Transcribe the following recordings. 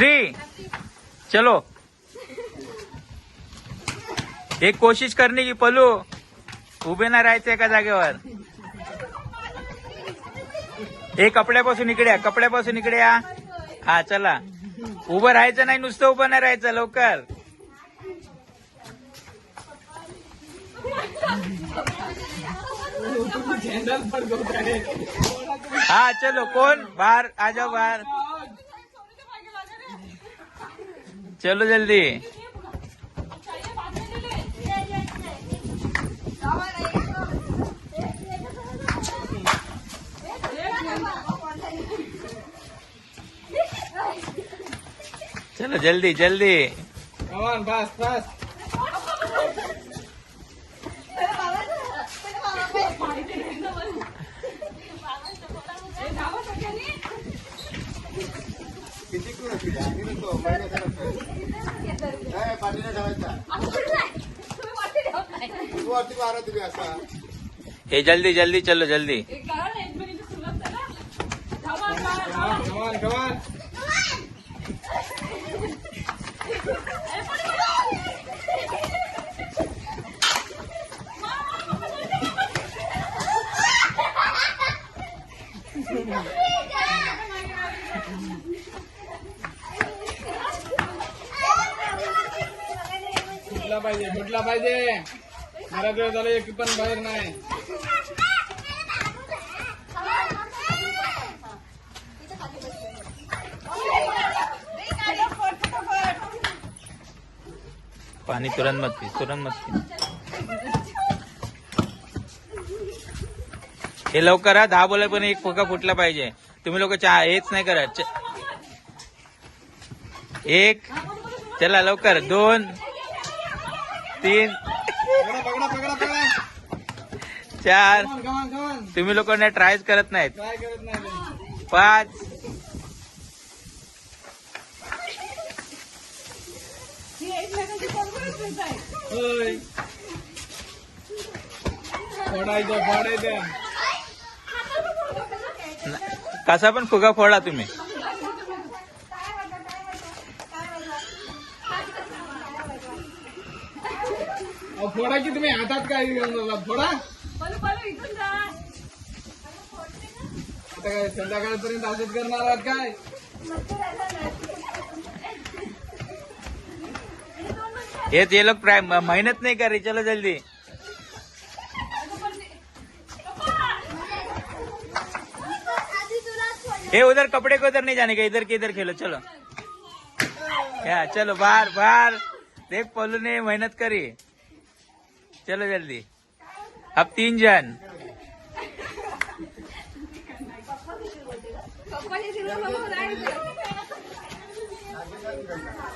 3 चलो। एक कोशिश करने की पलू उभे नाही राहायचं एका जागेवर। हे कपड्यापासून इकडे या, कपड्यापासून इकडे या। हा चला, उभं राहायचं नाही, नुसतं उभं नाही राहायचं, लवकर। हा चलो, कौन बाहर आ जाओ, बाहर चलो जल्दी। चलो जल्दी जल्दी। बस बस। हे जल्दी जल्दी चलो, जल्दी। फुटला पाहिजे। बराच वेळ झाला, एक पण बाहेर नाही। पाणी तुरंत मत पी, तुरंत मत पी। हे लवकर हा, 10 बोला पण एक फुगा फुटला पाहिजे। तुम्ही लोक हेच नाही करत। 1 चला लवकर, 2 3 4 तुम्ही लोकांना ट्रायच करत नाहीत। 5 कसा पण फुगा फोडा तुम्ही। फोडा की तुम्ही हातात काय घेऊन फोडा। आता काय संध्याकाळपर्यंत असंच करणार आहात काय? ये लोग मेहनत नहीं कर रही, चलो जल्दी। ये उधर कपड़े को उधर नहीं जाने का, इधर के इधर खेलो, चलो। या चलो, बाहर बाहर देख, पल्लू ने मेहनत करी। चलो जल्दी, अब 3 जन।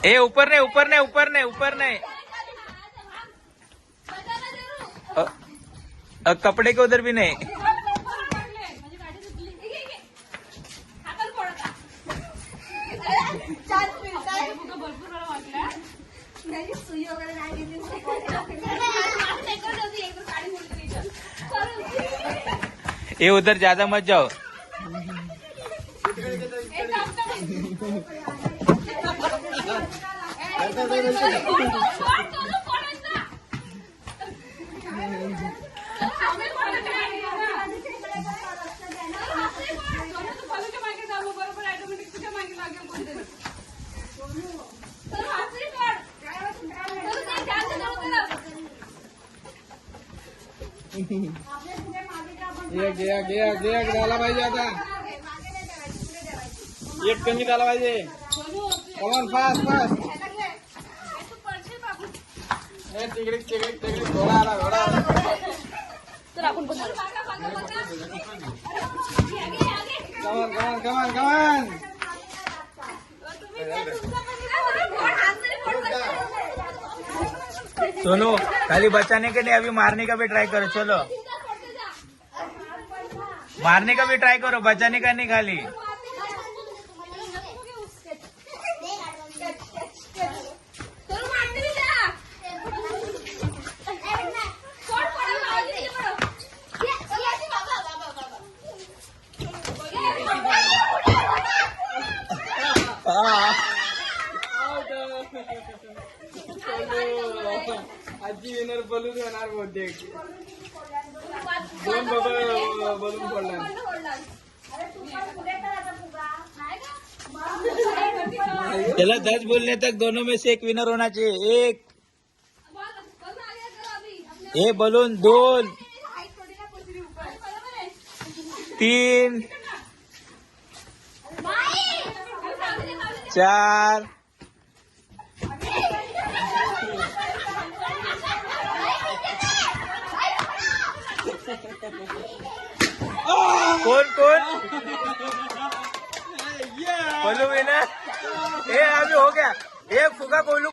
ए ऊपर नहीं, ऊपर नहीं, ऊपर नहीं, ऊपर नहीं। कपड़े के उधर भी नहीं। ये उधर ज्यादा मत जाओ। एक झाला पाहिजे आता, एक कमी झाला पाहिजे। Come on fast fast. तिकडे तिकडे तिकडे घोडा आला, घोडा आला। Come on come on come on come on. Sonu खाली बचाने के नहीं, अभी मारने का भी ट्राई करो। चलो मारने का भी ट्राई करो, बचाने का नहीं खाली। आजची विनर बलून होणार बहुतेक. 2 बबल बलून फोडला. चला 10 बोलने तक दोनों में से एक विनर होना चाहिए. 1 ये बलून 2 3 4 कौन बोलू विनर. ए अभी हो गया. एक फुगा बोलू.